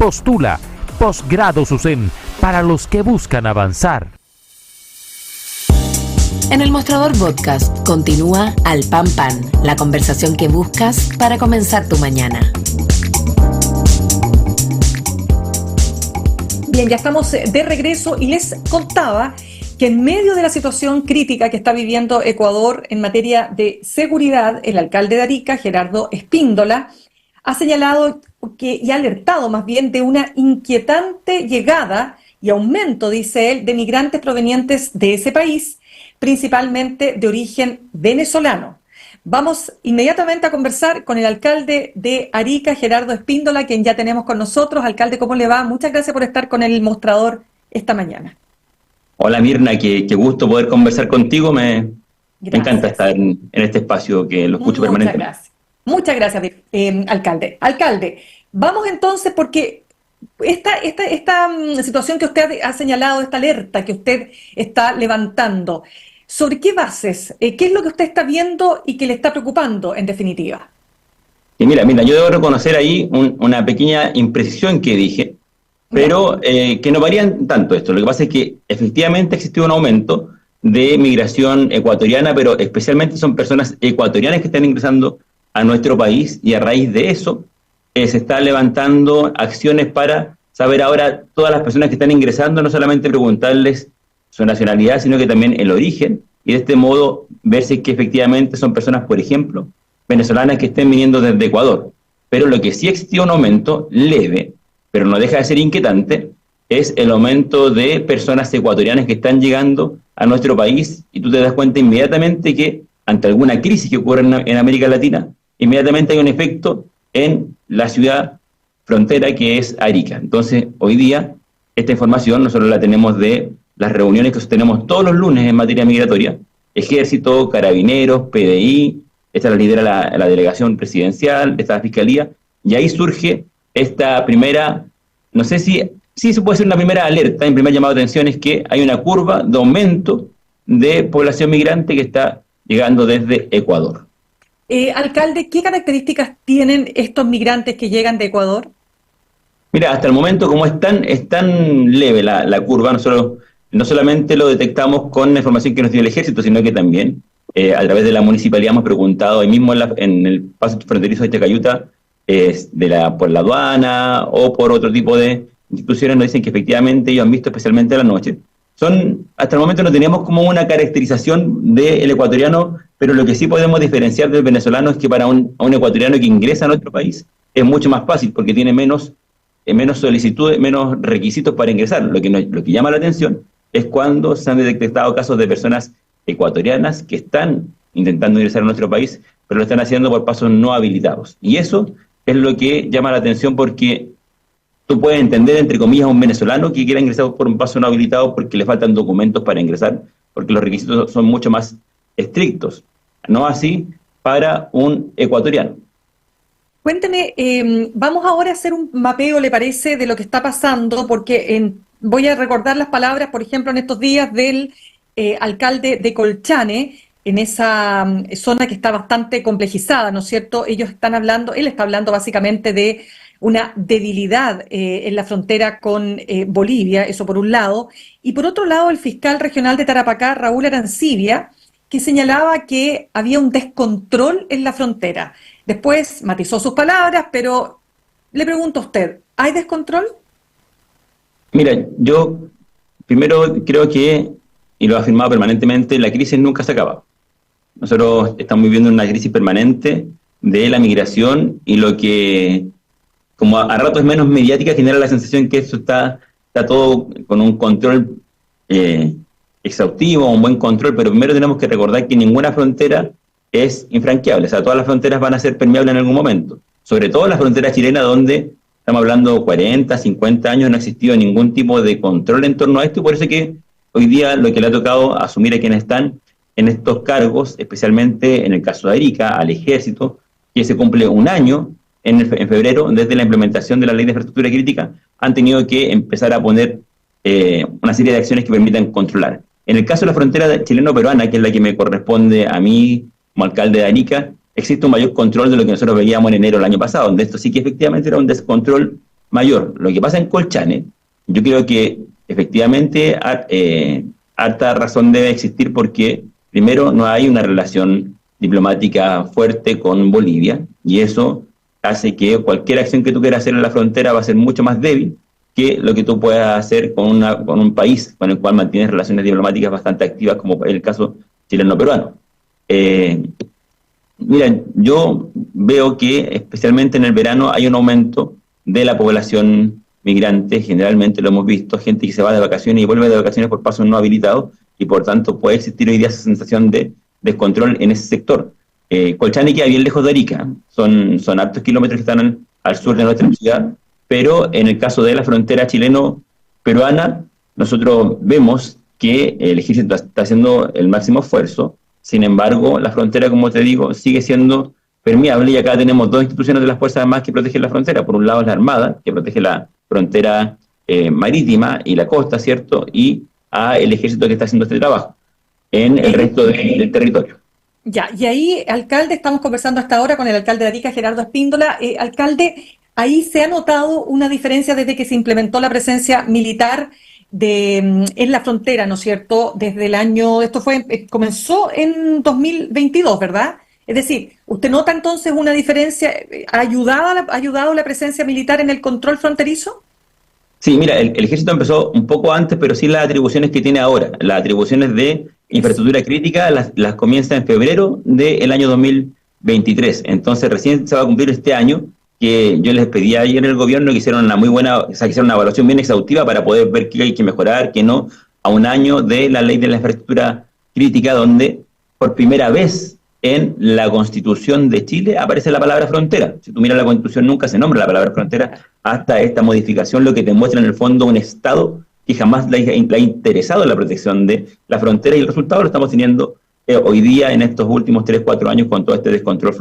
Postula Posgrado SUSEM para los que buscan avanzar. En el Mostrador Podcast continúa Al Pan Pan, la conversación que buscas para comenzar tu mañana. Bien, ya estamos de regreso y les contaba que en medio de la situación crítica que está viviendo Ecuador en materia de seguridad, el alcalde de Arica, Gerardo Espíndola, ha señalado y ha alertado más bien de una inquietante llegada y aumento, dice él, de migrantes provenientes de ese país, principalmente de origen venezolano. Vamos inmediatamente a conversar con el alcalde de Arica, Gerardo Espíndola, quien ya tenemos con nosotros. Alcalde, ¿cómo le va? Muchas gracias por estar con el Mostrador esta mañana. Hola Mirna, qué gusto poder conversar contigo. Me encanta estar en este espacio que lo escucho permanentemente. Muchas gracias, alcalde. Alcalde, vamos entonces porque esta situación que usted ha señalado, esta alerta que usted está levantando, ¿sobre qué bases? ¿Qué es lo que usted está viendo y que le está preocupando en definitiva? Y mira, yo debo reconocer ahí una pequeña imprecisión que dije, pero que no varían tanto esto. Lo que pasa es que efectivamente existió un aumento de migración ecuatoriana, pero especialmente son personas ecuatorianas que están ingresando a nuestro país, y a raíz de eso se están levantando acciones para saber ahora todas las personas que están ingresando, no solamente preguntarles su nacionalidad, sino que también el origen, y de este modo ver si es que efectivamente son personas, por ejemplo, venezolanas que estén viniendo desde Ecuador. Pero lo que sí existió un aumento leve, pero no deja de ser inquietante, es el aumento de personas ecuatorianas que están llegando a nuestro país, y tú te das cuenta inmediatamente que ante alguna crisis que ocurre en América Latina, inmediatamente hay un efecto en la ciudad frontera que es Arica. Entonces, hoy día, esta información nosotros la tenemos de las reuniones que sostenemos todos los lunes en materia migratoria: Ejército, Carabineros, PDI, esta la lidera la delegación presidencial, esta la Fiscalía, y ahí surge esta primera, no sé si se puede ser una primera alerta, en primer llamado de atención, es que hay una curva de aumento de población migrante que está llegando desde Ecuador. Alcalde, ¿qué características tienen estos migrantes que llegan de Ecuador? Mira, hasta el momento, como es tan leve la curva, nosotros no solamente lo detectamos con la información que nos dio el Ejército, sino que también a través de la municipalidad hemos preguntado ahí mismo en el paso fronterizo de Chacayuta, por la aduana o por otro tipo de instituciones, nos dicen que efectivamente ellos han visto, especialmente a la noche. Hasta el momento no teníamos como una caracterización del ecuatoriano, pero lo que sí podemos diferenciar del venezolano es que para un ecuatoriano que ingresa a nuestro país es mucho más fácil, porque tiene menos solicitudes, menos requisitos para ingresar. Lo que llama la atención es cuando se han detectado casos de personas ecuatorianas que están intentando ingresar a nuestro país, pero lo están haciendo por pasos no habilitados. Y eso es lo que llama la atención, porque tú puedes entender, entre comillas, a un venezolano que quiera ingresar por un paso no habilitado porque le faltan documentos para ingresar, porque los requisitos son mucho más estrictos. No así para un ecuatoriano. Cuénteme, vamos ahora a hacer un mapeo, ¿le parece?, de lo que está pasando, porque voy a recordar las palabras, por ejemplo, en estos días del alcalde de Colchane, en esa zona que está bastante complejizada, ¿no es cierto? Él está hablando básicamente de una debilidad en la frontera con Bolivia, eso por un lado, y por otro lado el fiscal regional de Tarapacá, Raúl Arancibia, que señalaba que había un descontrol en la frontera. Después matizó sus palabras, pero le pregunto a usted, ¿hay descontrol? Mira, yo primero creo que, y lo he afirmado permanentemente, la crisis nunca se acaba. Nosotros estamos viviendo una crisis permanente de la migración, y lo que, como a ratos es menos mediática, genera la sensación que esto está todo con un control exhaustivo, un buen control, pero primero tenemos que recordar que ninguna frontera es infranqueable. O sea, todas las fronteras van a ser permeables en algún momento. Sobre todo la frontera chilena, donde estamos hablando 40, 50 años, no ha existido ningún tipo de control en torno a esto, y por eso que hoy día lo que le ha tocado asumir a quienes están en estos cargos, especialmente en el caso de Arica, al Ejército, que se cumple un año en febrero desde la implementación de la Ley de Infraestructura Crítica, han tenido que empezar a poner una serie de acciones que permitan controlar. En el caso de la frontera chileno-peruana, que es la que me corresponde a mí como alcalde de Arica, existe un mayor control de lo que nosotros veíamos en enero del año pasado, donde esto sí que efectivamente era un descontrol mayor. Lo que pasa en Colchane, yo creo que efectivamente harta razón debe existir porque, primero, no hay una relación diplomática fuerte con Bolivia, y eso hace que cualquier acción que tú quieras hacer en la frontera va a ser mucho más débil que lo que tú puedas hacer con un país con el cual mantienes relaciones diplomáticas bastante activas, como el caso chileno-peruano. Miren, yo veo que especialmente en el verano hay un aumento de la población migrante, generalmente lo hemos visto, gente que se va de vacaciones y vuelve de vacaciones por pasos no habilitados, y por tanto puede existir hoy día esa sensación de descontrol en ese sector. Colchane queda bien lejos de Arica, son hartos kilómetros que están al sur de nuestra ciudad, pero en el caso de la frontera chileno-peruana, nosotros vemos que el ejército está haciendo el máximo esfuerzo. Sin embargo, la frontera, como te digo, sigue siendo permeable, y acá tenemos dos instituciones de las Fuerzas Armadas que protegen la frontera. Por un lado es la Armada, que protege la frontera marítima y la costa, ¿cierto? Y el ejército que está haciendo este trabajo en el resto del territorio. Ya, y ahí, alcalde, estamos conversando hasta ahora con el alcalde de Arica, Gerardo Espíndola. Alcalde, ahí se ha notado una diferencia desde que se implementó la presencia militar en la frontera, ¿no es cierto? Desde el año, comenzó en 2022, ¿verdad? Es decir, ¿usted nota entonces una diferencia? ¿Ha ayudado la presencia militar en el control fronterizo? Sí, mira, el ejército empezó un poco antes, pero sí las atribuciones que tiene ahora. Las atribuciones de infraestructura crítica las comienza en febrero del año 2023. Entonces recién se va a cumplir este año, que yo les pedí ayer al gobierno que hicieron que hicieron una evaluación bien exhaustiva para poder ver qué hay que mejorar, qué no, a un año de la ley de la infraestructura crítica, donde por primera vez en la Constitución de Chile aparece la palabra frontera. Si tú miras la Constitución, nunca se nombra la palabra frontera hasta esta modificación, lo que te muestra en el fondo un Estado que jamás le ha interesado en la protección de la frontera, y el resultado lo estamos teniendo hoy día en estos últimos 3-4 años con todo este descontrol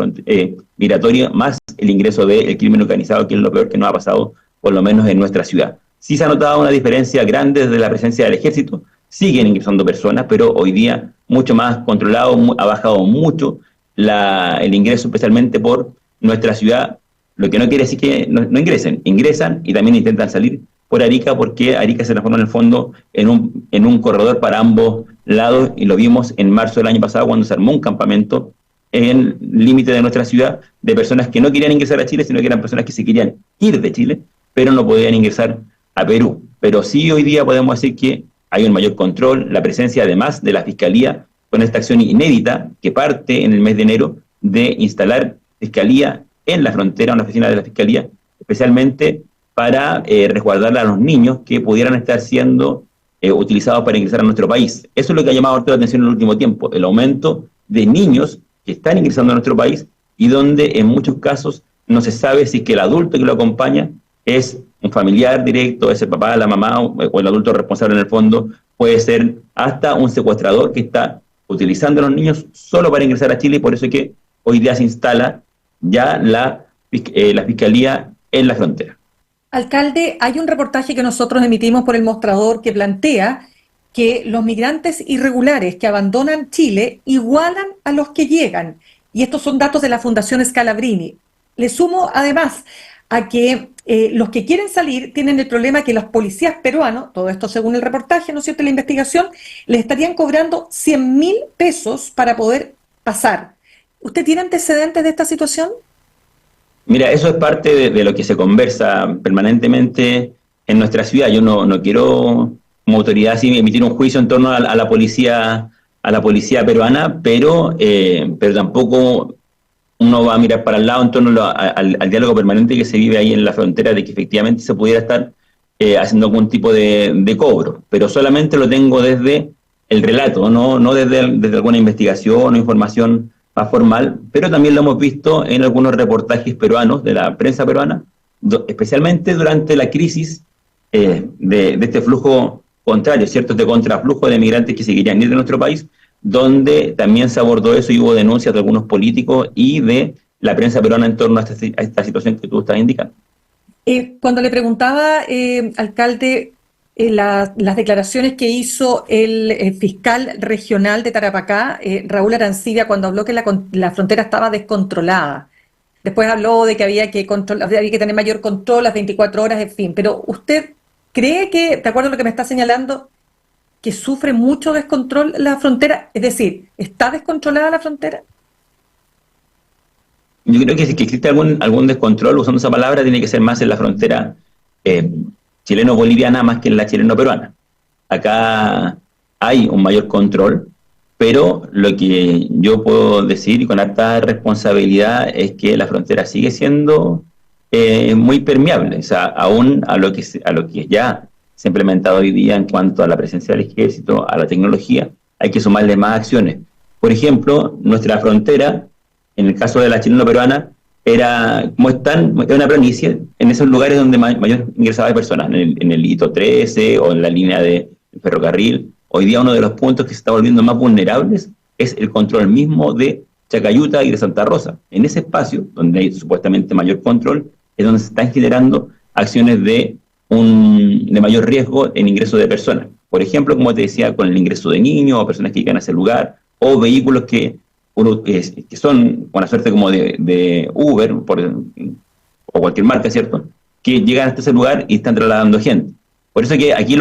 migratorio, más el ingreso del crimen organizado, que es lo peor que nos ha pasado, por lo menos en nuestra ciudad. Sí se ha notado una diferencia grande desde la presencia del ejército, siguen ingresando personas, pero hoy día mucho más controlado, ha bajado mucho el ingreso, especialmente por nuestra ciudad, lo que no quiere decir que no ingresen, ingresan y también intentan salir por Arica, porque Arica se transforma en el fondo en un corredor para ambos lados, y lo vimos en marzo del año pasado cuando se armó un campamento en el límite de nuestra ciudad de personas que no querían ingresar a Chile, sino que eran personas que se querían ir de Chile, pero no podían ingresar a Perú. Pero sí, hoy día podemos decir que hay un mayor control, la presencia además de la Fiscalía con esta acción inédita que parte en el mes de enero de instalar Fiscalía en la frontera, una oficina de la Fiscalía, especialmente para resguardar a los niños que pudieran estar siendo utilizados para ingresar a nuestro país. Eso es lo que ha llamado la atención en el último tiempo, el aumento de niños que están ingresando a nuestro país, y donde en muchos casos no se sabe si es que el adulto que lo acompaña es un familiar directo, es el papá, la mamá o el adulto responsable en el fondo, puede ser hasta un secuestrador que está utilizando a los niños solo para ingresar a Chile, y por eso es que hoy día se instala ya la Fiscalía en la frontera. Alcalde, hay un reportaje que nosotros emitimos por El Mostrador que plantea que los migrantes irregulares que abandonan Chile igualan a los que llegan, y estos son datos de la Fundación Scalabrini. Le sumo además a que los que quieren salir tienen el problema que los policías peruanos, todo esto según el reportaje, ¿no es cierto?, la investigación, les estarían cobrando 100.000 pesos para poder pasar. ¿Usted tiene antecedentes de esta situación? Mira, eso es parte de lo que se conversa permanentemente en nuestra ciudad. Yo no quiero, como autoridad, así emitir un juicio en torno a la policía peruana, pero tampoco uno va a mirar para el lado en torno al diálogo permanente que se vive ahí en la frontera, de que efectivamente se pudiera estar haciendo algún tipo de cobro, pero solamente lo tengo desde el relato, no desde alguna investigación o información más formal, pero también lo hemos visto en algunos reportajes peruanos, de la prensa peruana, especialmente durante la crisis de este flujo contrario, ¿cierto?, de contraflujo de migrantes que se querían ir de nuestro país, donde también se abordó eso y hubo denuncias de algunos políticos y de la prensa peruana en torno a esta situación que tú estás indicando. Cuando le preguntaba, alcalde, las declaraciones que hizo el fiscal regional de Tarapacá, Raúl Arancibia, cuando habló que la frontera estaba descontrolada, después habló de que había que tener mayor control las 24 horas, en fin. Pero ¿usted cree que, de acuerdo a lo que me está señalando, que sufre mucho descontrol la frontera? Es decir, ¿está descontrolada la frontera? Yo creo que si que existe algún descontrol, usando esa palabra, tiene que ser más en la frontera chileno-boliviana más que en la chileno-peruana. Acá hay un mayor control, pero lo que yo puedo decir y con harta responsabilidad es que la frontera sigue siendo muy permeable, o sea, aún a lo que ya se ha implementado hoy día en cuanto a la presencia del ejército, a la tecnología, hay que sumarle más acciones. Por ejemplo, nuestra frontera, en el caso de la chileno-peruana, era una planicie en esos lugares donde mayor ingresaba de personas, en el hito 13 o en la línea de ferrocarril. Hoy día uno de los puntos que se está volviendo más vulnerables es el control mismo de Chacayuta y de Santa Rosa. En ese espacio, donde hay supuestamente mayor control, es donde se están generando acciones de mayor riesgo en ingreso de personas. Por ejemplo, como te decía, con el ingreso de niños o personas que llegan a ese lugar, o vehículos que son con la suerte como de Uber o cualquier marca, ¿cierto?, que llegan hasta ese lugar y están trasladando gente. Por eso que aquí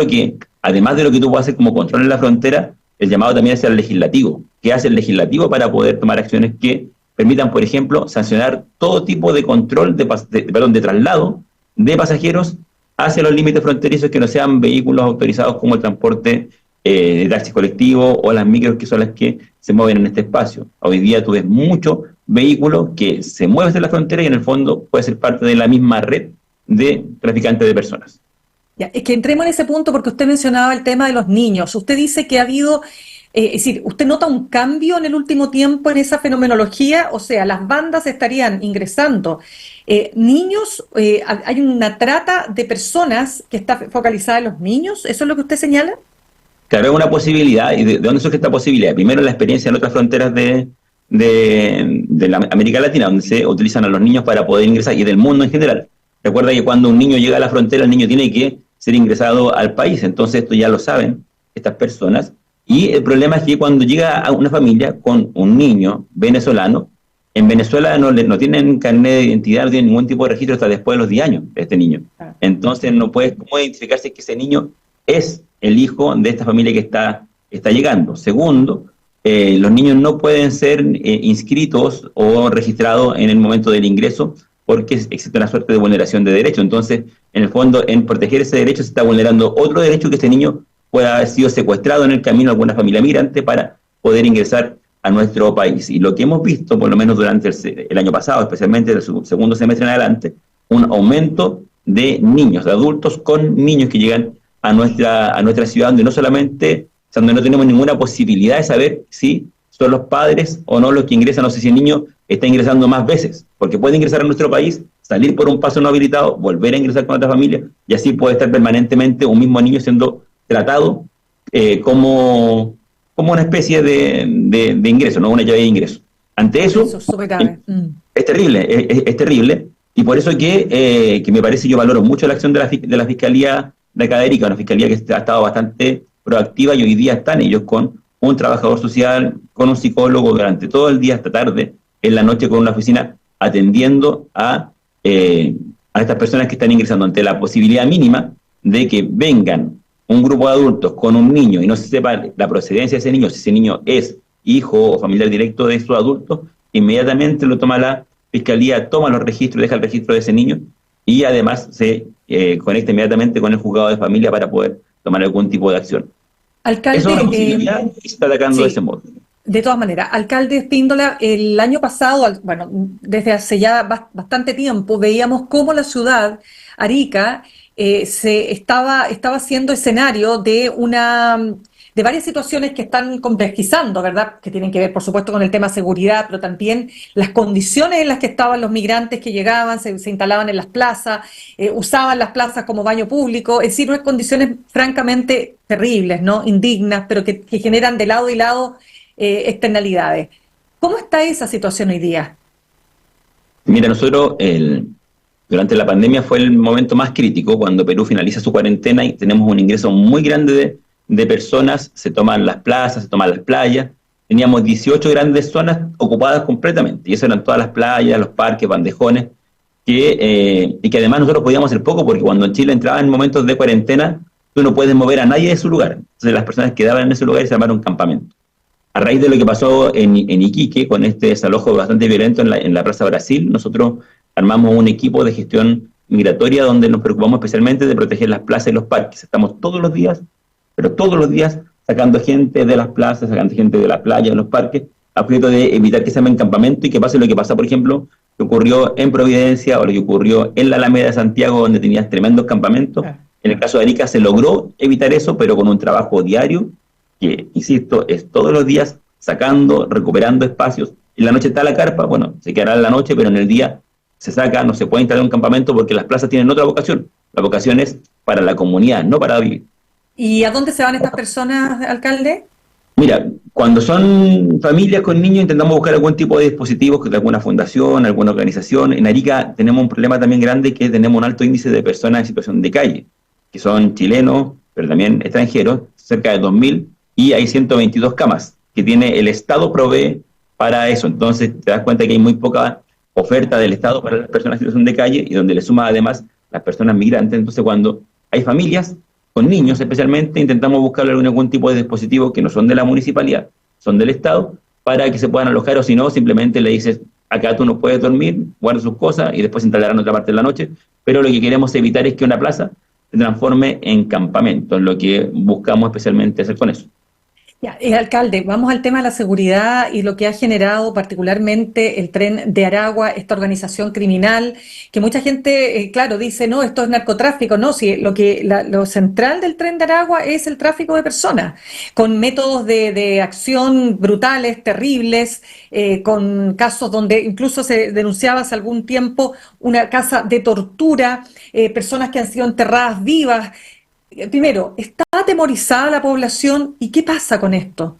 además de lo que tú puedes hacer como control en la frontera, el llamado también es al legislativo. ¿Qué hace el legislativo para poder tomar acciones que permitan, por ejemplo, sancionar todo tipo de control de traslado de pasajeros hacia los límites fronterizos que no sean vehículos autorizados como el transporte de taxi colectivo o las micros, que son las que se mueven en este espacio? Hoy día tú ves muchos vehículos que se mueven en la frontera y en el fondo puede ser parte de la misma red de traficantes de personas. Ya, es que entremos en ese punto porque usted mencionaba el tema de los niños. Usted dice que ha habido, es decir, ¿usted nota un cambio en el último tiempo en esa fenomenología? O sea, las bandas estarían ingresando niños, hay una trata de personas que está focalizada en los niños, ¿eso es lo que usted señala? Claro, es una posibilidad. ¿Y de dónde surge esta posibilidad? Primero, la experiencia en otras fronteras de la América Latina, donde se utilizan a los niños para poder ingresar, y del mundo en general. Recuerda que cuando un niño llega a la frontera, el niño tiene que ser ingresado al país. Entonces esto ya lo saben estas personas. Y el problema es que cuando llega a una familia con un niño venezolano, en Venezuela no tienen carnet de identidad, no tienen ningún tipo de registro hasta después de los 10 años de este niño. Entonces no puede cómo identificarse que ese niño es el hijo de esta familia que está llegando. Segundo, los niños no pueden ser inscritos o registrados en el momento del ingreso porque existe una suerte de vulneración de derecho. Entonces, en el fondo, en proteger ese derecho se está vulnerando otro derecho, que este niño pueda haber sido secuestrado en el camino a alguna familia migrante para poder ingresar a nuestro país. Y lo que hemos visto, por lo menos durante el año pasado, especialmente del segundo semestre en adelante, un aumento de niños, de adultos con niños que llegan a nuestra ciudad, donde no solamente, o sea, donde no tenemos ninguna posibilidad de saber si son los padres o no los que ingresan, o si el niño está ingresando más veces, porque puede ingresar a nuestro país, salir por un paso no habilitado, volver a ingresar con otra familia, y así puede estar permanentemente un mismo niño siendo tratado como una especie de ingreso, no una llave de ingreso. Ante eso es terrible, es terrible, y por eso que me parece, yo valoro mucho la acción de la Fiscalía de acá de Arica, una fiscalía que ha estado bastante proactiva, y hoy día están ellos con un trabajador social, con un psicólogo durante todo el día hasta tarde, en la noche con una oficina, atendiendo a estas personas que están ingresando, ante la posibilidad mínima de que vengan un grupo de adultos con un niño y no se sepa la procedencia de ese niño, si ese niño es hijo o familiar directo de esos adultos, inmediatamente lo toma la fiscalía, toma los registros, deja el registro de ese niño, y además se conecta inmediatamente con el juzgado de familia para poder tomar algún tipo de acción. Alcalde, eso es una posibilidad y se está atacando sí, de ese modo. De todas maneras, alcalde Espíndola, el año pasado, bueno, desde hace ya bastante tiempo, veíamos cómo la ciudad, Arica, se estaba siendo escenario de varias situaciones que están complejizando, ¿verdad? Que tienen que ver, por supuesto, con el tema seguridad, pero también las condiciones en las que estaban los migrantes que llegaban, se instalaban en las plazas, usaban las plazas como baño público, es decir, unas condiciones francamente terribles, ¿no? Indignas, pero que generan de lado y lado externalidades. ¿Cómo está esa situación hoy día? Mira, nosotros durante la pandemia fue el momento más crítico, cuando Perú finaliza su cuarentena y tenemos un ingreso muy grande de personas, se toman las plazas, se toman las playas, teníamos 18 grandes zonas ocupadas completamente, y eso eran todas las playas, los parques, bandejones, y que además nosotros podíamos hacer poco, porque cuando en Chile entraba en momentos de cuarentena, tú no puedes mover a nadie de su lugar. Entonces las personas quedaban en ese lugar y se armaron un campamento. A raíz de lo que pasó en Iquique, con este desalojo bastante violento en la Plaza Brasil, nosotros armamos un equipo de gestión migratoria donde nos preocupamos especialmente de proteger las plazas y los parques. Estamos todos los días, pero todos los días, sacando gente de las plazas, sacando gente de la playa, de los parques, a objeto de evitar que se armen campamento y que pase lo que pasa, por ejemplo, que ocurrió en Providencia o lo que ocurrió en la Alameda de Santiago, donde tenías tremendos campamentos. En el caso de Arica se logró evitar eso, pero con un trabajo diario que, insisto, es todos los días sacando, recuperando espacios. En la noche está la carpa, bueno, se quedará en la noche, pero en el día se saca, no se puede instalar un campamento porque las plazas tienen otra vocación. La vocación es para la comunidad, no para vivir. ¿Y a dónde se van estas personas, alcalde? Mira, cuando son familias con niños intentamos buscar algún tipo de dispositivos, de alguna fundación, alguna organización. En Arica tenemos un problema también grande, que tenemos un alto índice de personas en situación de calle, que son chilenos, pero también extranjeros, cerca de 2.000, y hay 122 camas que tiene el Estado, provee para eso. Entonces te das cuenta que hay muy poca oferta del Estado para las personas en situación de calle, y donde le suma además las personas migrantes. Entonces cuando hay familias con niños especialmente, intentamos buscarle algún tipo de dispositivo que no son de la municipalidad, son del Estado, para que se puedan alojar, o si no, simplemente le dices, acá tú no puedes dormir, guarda sus cosas y después se instalarán en otra parte de la noche. Pero lo que queremos evitar es que una plaza se transforme en campamento, es lo que buscamos especialmente hacer con eso. Ya, alcalde, vamos al tema de la seguridad y lo que ha generado particularmente el Tren de Aragua, esta organización criminal, que mucha gente, claro, dice, no, esto es narcotráfico. No, si lo central del Tren de Aragua es el tráfico de personas, con métodos de acción brutales, terribles, con casos donde incluso se denunciaba hace algún tiempo una casa de tortura, personas que han sido enterradas vivas. Primero, ¿está atemorizada la población y qué pasa con esto?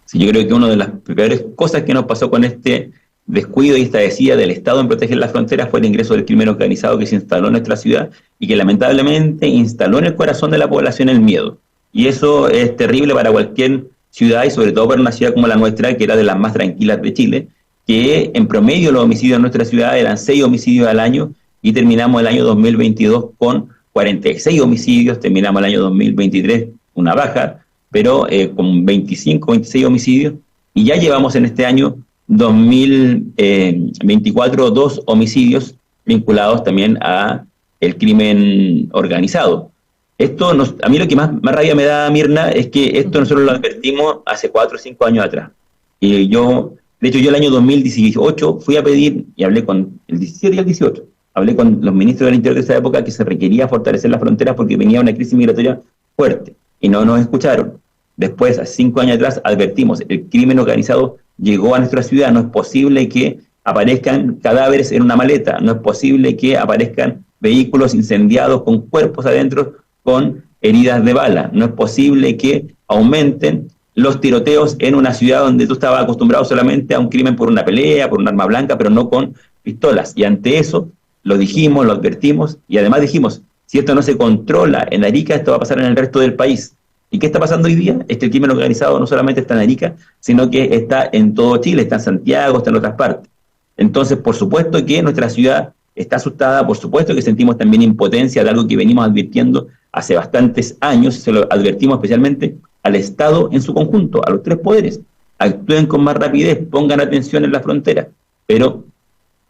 Sí, yo creo que una de las peores cosas que nos pasó con este descuido y esta desidia del Estado en proteger las fronteras fue el ingreso del crimen organizado que se instaló en nuestra ciudad y que lamentablemente instaló en el corazón de la población el miedo. Y eso es terrible para cualquier ciudad y sobre todo para una ciudad como la nuestra, que era de las más tranquilas de Chile, que en promedio los homicidios en nuestra ciudad eran 6 homicidios al año y terminamos el año 2022 con 46 homicidios, terminamos el año 2023 una baja, pero con 25, 26 homicidios, y ya llevamos en este año 2024 2 homicidios vinculados también a el crimen organizado. Esto a mí lo que más rabia me da, Mirna, es que esto nosotros lo advertimos hace 4 o 5 años atrás. Y de hecho yo el año 2018 fui a pedir, y hablé con el 17 y el 18, hablé con los ministros del Interior de esa época que se requería fortalecer las fronteras porque venía una crisis migratoria fuerte y no nos escucharon. Después, hace 5 años atrás, advertimos, el crimen organizado llegó a nuestra ciudad, no es posible que aparezcan cadáveres en una maleta, no es posible que aparezcan vehículos incendiados con cuerpos adentro con heridas de bala, no es posible que aumenten los tiroteos en una ciudad donde tú estabas acostumbrado solamente a un crimen por una pelea, por un arma blanca, pero no con pistolas. Y ante eso, lo dijimos, lo advertimos, y además dijimos, si esto no se controla en Arica, esto va a pasar en el resto del país. ¿Y qué está pasando hoy día? El crimen organizado no solamente está en Arica, sino que está en todo Chile, está en Santiago, está en otras partes. Entonces, por supuesto que nuestra ciudad está asustada, por supuesto que sentimos también impotencia de algo que venimos advirtiendo hace bastantes años, se lo advertimos especialmente al Estado en su conjunto, a los 3 poderes. Actúen con más rapidez, pongan atención en la frontera, pero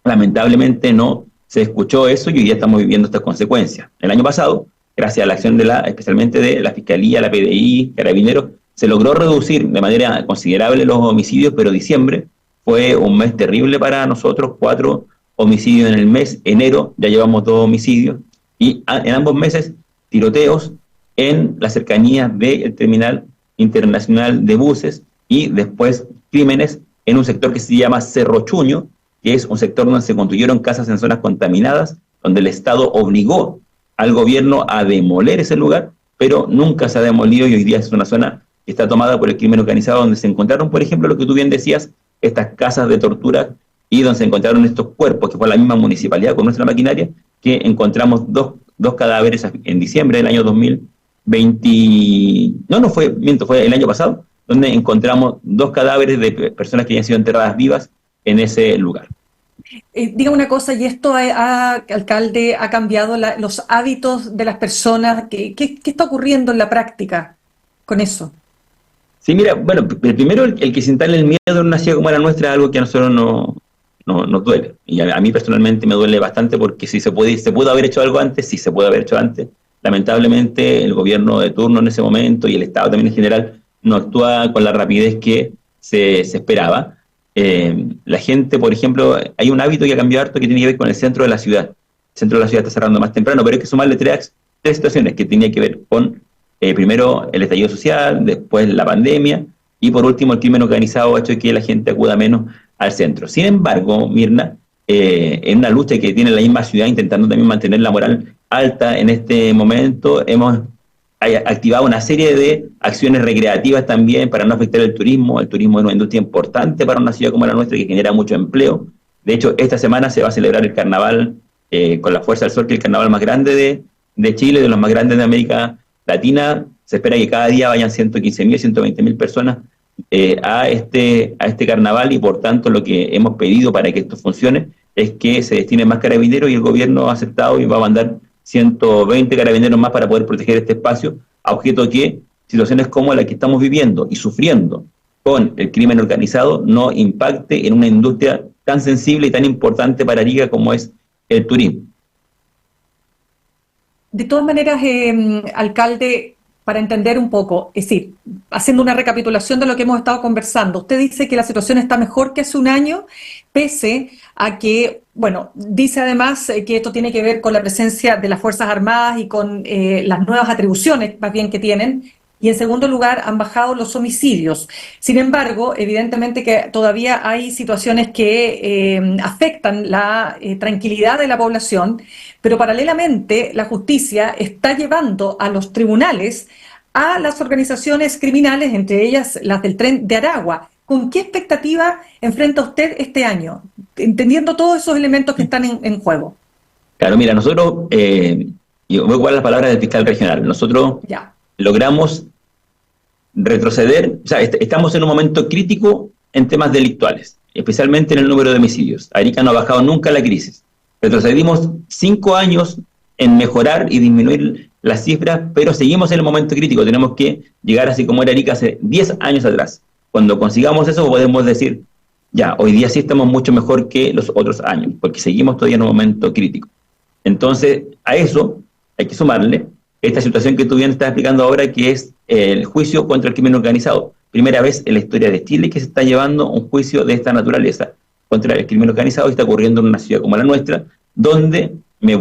lamentablemente no se escuchó eso y hoy día estamos viviendo estas consecuencias. El año pasado, gracias a la acción especialmente de la Fiscalía, la PDI, Carabineros, se logró reducir de manera considerable los homicidios, pero diciembre fue un mes terrible para nosotros, 4 homicidios en el mes. Enero ya llevamos 2 homicidios y en ambos meses tiroteos en las cercanías del terminal internacional de buses y después crímenes en un sector que se llama Cerro Chuño, que es un sector donde se construyeron casas en zonas contaminadas, donde el Estado obligó al gobierno a demoler ese lugar, pero nunca se ha demolido y hoy día es una zona que está tomada por el crimen organizado, donde se encontraron, por ejemplo, lo que tú bien decías, estas casas de tortura y donde se encontraron estos cuerpos, que fue la misma municipalidad con nuestra maquinaria, que encontramos dos cadáveres en diciembre del año 2020, fue el año pasado, donde encontramos 2 cadáveres de personas que habían sido enterradas vivas en ese lugar. Diga una cosa, ¿y esto, alcalde, ha cambiado los hábitos de las personas? ¿Qué está ocurriendo en la práctica con eso? Sí, mira, bueno, primero el que se instale el miedo en una ciudad como la nuestra es algo que a nosotros nos duele. Y a mí personalmente me duele bastante porque si se pudo haber hecho algo antes, sí se pudo haber hecho antes. Lamentablemente el gobierno de turno en ese momento y el Estado también en general no actúa con la rapidez que se esperaba. La gente, por ejemplo, hay un hábito que ha cambiado harto que tiene que ver con el centro de la ciudad. El centro de la ciudad está cerrando más temprano, pero hay que sumarle tres situaciones que tenía que ver con, primero, el estallido social, después la pandemia, y por último, el crimen organizado ha hecho que la gente acuda menos al centro. Sin embargo, Mirna, en una lucha que tiene la misma ciudad, intentando también mantener la moral alta en este momento, hemos activado una serie de acciones recreativas también para no afectar el turismo. El turismo es una industria importante para una ciudad como la nuestra que genera mucho empleo. De hecho, esta semana se va a celebrar el carnaval con la Fuerza del Sol, que es el carnaval más grande de Chile, de los más grandes de América Latina. Se espera que cada día vayan 115.000, 120.000 personas a este carnaval, y por tanto lo que hemos pedido para que esto funcione es que se destinen más carabineros, y el gobierno ha aceptado y va a mandar 120 carabineros más para poder proteger este espacio, a objeto de que situaciones como la que estamos viviendo y sufriendo con el crimen organizado no impacte en una industria tan sensible y tan importante para Arica como es el turismo. De todas maneras, alcalde, para entender un poco, es decir, haciendo una recapitulación de lo que hemos estado conversando, usted dice que la situación está mejor que hace un año, pese a que, bueno, dice además que esto tiene que ver con la presencia de las Fuerzas Armadas y con las nuevas atribuciones, más bien, que tienen, y en segundo lugar han bajado los homicidios. Sin embargo, evidentemente que todavía hay situaciones que afectan la tranquilidad de la población, pero paralelamente la justicia está llevando a los tribunales a las organizaciones criminales, entre ellas las del Tren de Aragua. ¿Con qué expectativa enfrenta usted este año, entendiendo todos esos elementos que están en juego? Claro, mira, nosotros, yo voy a ocupar las palabras del fiscal regional, nosotros logramos retroceder, o sea, estamos en un momento crítico en temas delictuales, especialmente en el número de homicidios. Arica no ha bajado nunca la crisis. Retrocedimos 5 años en mejorar y disminuir las cifras, pero seguimos en el momento crítico. Tenemos que llegar así como era Arica hace 10 años atrás. Cuando consigamos eso podemos decir, ya, hoy día sí estamos mucho mejor que los otros años, porque seguimos todavía en un momento crítico. Entonces, a eso hay que sumarle esta situación que tú bien estás explicando ahora, que es el juicio contra el crimen organizado. Primera vez en la historia de Chile que se está llevando un juicio de esta naturaleza contra el crimen organizado, y está ocurriendo en una ciudad como la nuestra, donde se me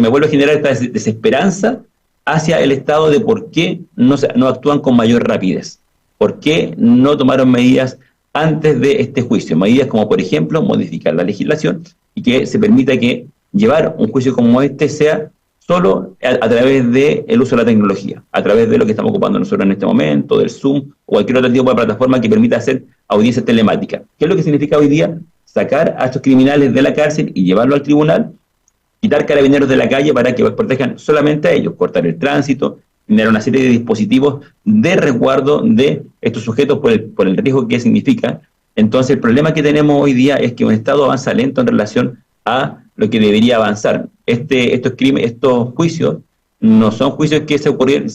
vuelve a generar esta desesperanza hacia el Estado de por qué no actúan con mayor rapidez, por qué no tomaron medidas antes de este juicio, medidas como, por ejemplo, modificar la legislación y que se permita que llevar un juicio como este sea solo a través del uso de la tecnología, a través de lo que estamos ocupando nosotros en este momento, del Zoom o cualquier otro tipo de plataforma que permita hacer audiencias telemáticas. ¿Qué es lo que significa hoy día? Sacar a estos criminales de la cárcel y llevarlo al tribunal, quitar carabineros de la calle para que protejan solamente a ellos, cortar el tránsito, generar una serie de dispositivos de resguardo de estos sujetos por el riesgo que significa. Entonces, el problema que tenemos hoy día es que un Estado avanza lento en relación a lo que debería avanzar. Estos juicios no son juicios que se ocurrieron,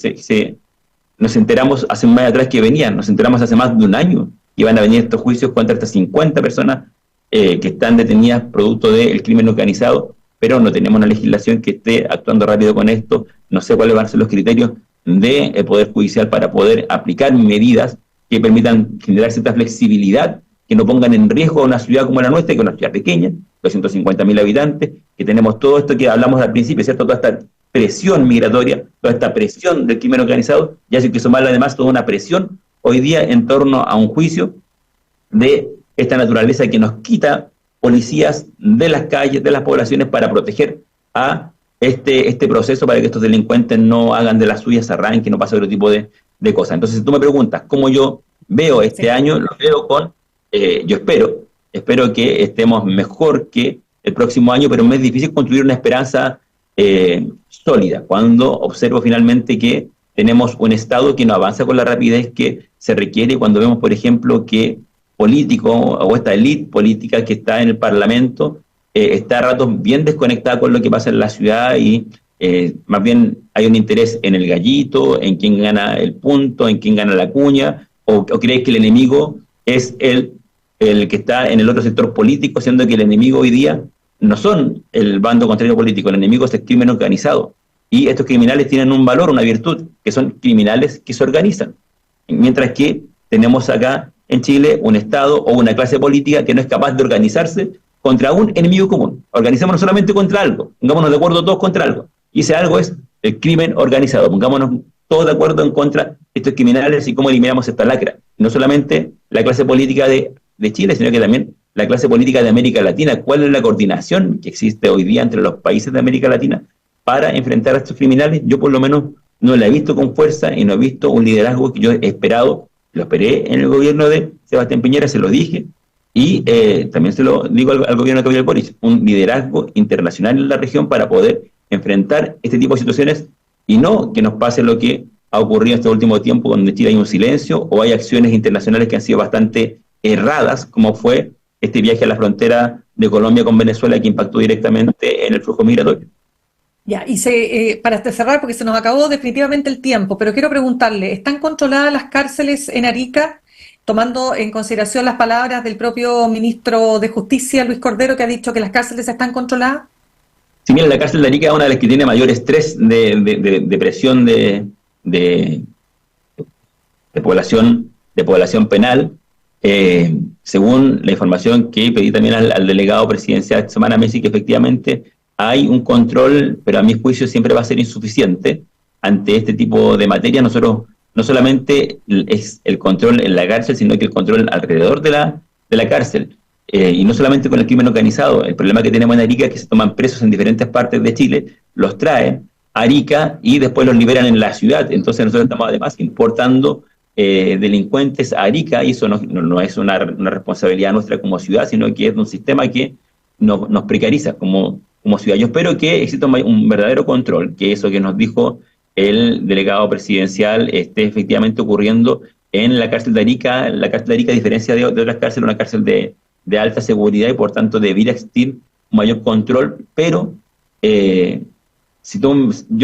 nos enteramos hace un mes atrás que venían, nos enteramos hace más de un año que iban a venir estos juicios contra estas 50 personas que están detenidas producto del crimen organizado, pero no tenemos una legislación que esté actuando rápido con esto. No sé cuáles van a ser los criterios del Poder Judicial para poder aplicar medidas que permitan generar cierta flexibilidad, que no pongan en riesgo a una ciudad como la nuestra, que es una ciudad pequeña, 250.000 habitantes, que tenemos todo esto que hablamos al principio, ¿cierto? Toda esta presión migratoria, toda esta presión del crimen organizado, y así que sumarle además toda una presión hoy día en torno a un juicio de esta naturaleza que nos quita policías de las calles, de las poblaciones, para proteger a este proceso, para que estos delincuentes no hagan de las suyas, arranquen, no pase otro tipo de cosas. Entonces, si tú me preguntas cómo yo veo este año, lo veo con, yo espero que estemos mejor que el próximo año, pero me es difícil construir una esperanza sólida cuando observo finalmente que tenemos un Estado que no avanza con la rapidez que se requiere cuando vemos, por ejemplo, que políticos o esta élite política que está en el Parlamento está a ratos bien desconectada con lo que pasa en la ciudad y más bien hay un interés en el gallito, en quién gana el punto, en quién gana la cuña, o crees que el enemigo es el que está en el otro sector político, siendo que el enemigo hoy día no son el bando contrario político, el enemigo es el crimen organizado. Y estos criminales tienen un valor, una virtud, que son criminales que se organizan. Mientras que tenemos acá en Chile un Estado o una clase política que no es capaz de organizarse contra un enemigo común. Organizémonos solamente contra algo, pongámonos de acuerdo todos contra algo. Y ese algo es el crimen organizado. Pongámonos todos de acuerdo en contra de estos criminales y cómo eliminamos esta lacra. No solamente la clase política de Chile, sino que también la clase política de América Latina. ¿Cuál es la coordinación que existe hoy día entre los países de América Latina para enfrentar a estos criminales? Yo por lo menos no la he visto con fuerza y no he visto un liderazgo que yo he esperado. Lo esperé en el gobierno de Sebastián Piñera, se lo dije, y también se lo digo al gobierno de Gabriel Boric, un liderazgo internacional en la región para poder enfrentar este tipo de situaciones y no que nos pase lo que ha ocurrido en este último tiempo, donde en Chile hay un silencio o hay acciones internacionales que han sido bastante erradas, como fue este viaje a la frontera de Colombia con Venezuela que impactó directamente en el flujo migratorio. Ya, y para cerrar, porque se nos acabó definitivamente el tiempo, pero quiero preguntarle, ¿están controladas las cárceles en Arica, tomando en consideración las palabras del propio ministro de Justicia, Luis Cordero, que ha dicho que las cárceles están controladas? Sí, mira, la cárcel de Arica es una de las que tiene mayor estrés de presión de población penal. Según la información que pedí también al delegado presidencial esta semana, me dice que efectivamente hay un control, pero a mi juicio siempre va a ser insuficiente ante este tipo de materia. Nosotros no solamente es el control en la cárcel, sino que el control alrededor de la cárcel. Y no solamente con el crimen organizado. El problema que tenemos en Arica es que se toman presos en diferentes partes de Chile, los traen a Arica y después los liberan en la ciudad. Entonces nosotros estamos además importando delincuentes a Arica, y eso no es una responsabilidad nuestra como ciudad, sino que es un sistema que nos precariza como ciudad. Yo espero que exista un verdadero control, que eso que nos dijo el delegado presidencial esté efectivamente ocurriendo en la cárcel de Arica. La cárcel de Arica, a diferencia de otras cárceles, una cárcel de alta seguridad y por tanto debería existir un mayor control, pero yo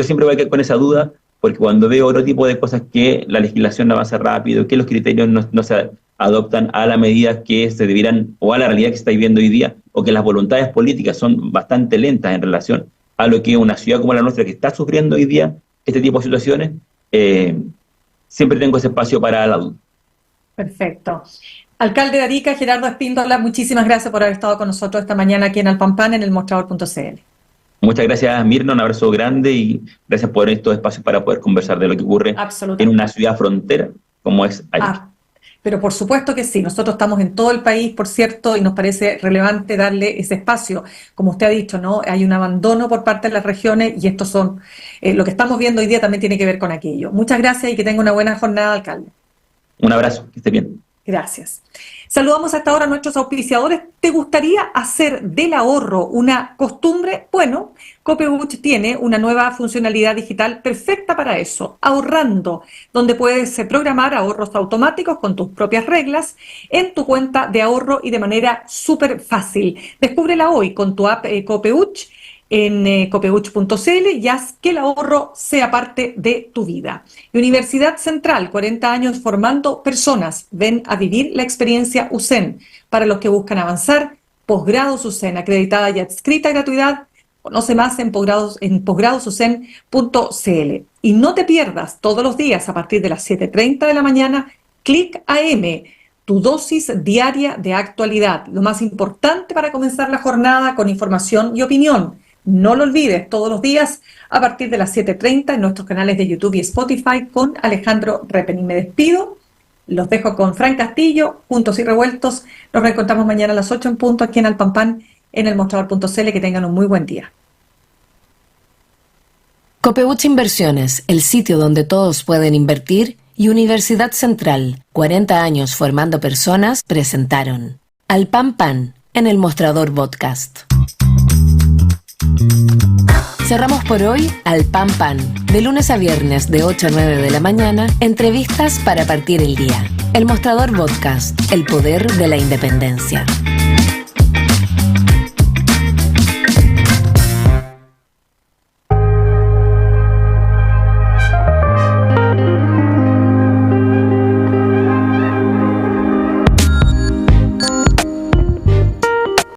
siempre voy a quedar con esa duda, porque cuando veo otro tipo de cosas, que la legislación no avanza rápido, que los criterios no se adoptan a la medida que se debieran, o a la realidad que se está viviendo hoy día, o que las voluntades políticas son bastante lentas en relación a lo que una ciudad como la nuestra, que está sufriendo hoy día este tipo de situaciones, siempre tengo ese espacio para la duda. Perfecto. Alcalde de Arica, Gerardo Espíndola, muchísimas gracias por haber estado con nosotros esta mañana aquí en Alpampan, en el mostrador.cl. Muchas gracias, Mirna, un abrazo grande y gracias por estos espacios para poder conversar de lo que ocurre en una ciudad frontera como es Arica. Pero por supuesto que sí, nosotros estamos en todo el país, por cierto, y nos parece relevante darle ese espacio. Como usted ha dicho, ¿no? Hay un abandono por parte de las regiones y estos son, lo que estamos viendo hoy día también tiene que ver con aquello. Muchas gracias y que tenga una buena jornada, alcalde. Un abrazo, que esté bien. Gracias. Saludamos hasta ahora a nuestros auspiciadores. ¿Te gustaría hacer del ahorro una costumbre? Bueno, Copeuch tiene una nueva funcionalidad digital perfecta para eso, Ahorrando, donde puedes programar ahorros automáticos con tus propias reglas en tu cuenta de ahorro y de manera súper fácil. Descúbrela hoy con tu app Copeuch en copeuch.cl y haz que el ahorro sea parte de tu vida. Universidad Central, 40 años formando personas. Ven a vivir la experiencia USEN. Para los que buscan avanzar, posgrados USEN, acreditada y adscrita a gratuidad. Conoce más en posgradosusen.cl. Y no te pierdas todos los días a partir de las 7:30 de la mañana, Click AM, tu dosis diaria de actualidad. Lo más importante para comenzar la jornada con información y opinión. No lo olvides, todos los días a partir de las 7:30 en nuestros canales de YouTube y Spotify con Alejandro Repen. Y me despido, los dejo con Fran Castillo, Juntos y Revueltos. Nos reencontramos mañana a las 8 en punto aquí en Alpampan, en el mostrador.cl. Que tengan un muy buen día. Copeuch Inversiones, el sitio donde todos pueden invertir, y Universidad Central, 40 años formando personas, presentaron Alpampan en el Mostrador Podcast. Cerramos por hoy Al Pan Pan. De lunes a viernes de 8 a 9 de la mañana, entrevistas para partir el día. El Mostrador Podcast, el poder de la independencia.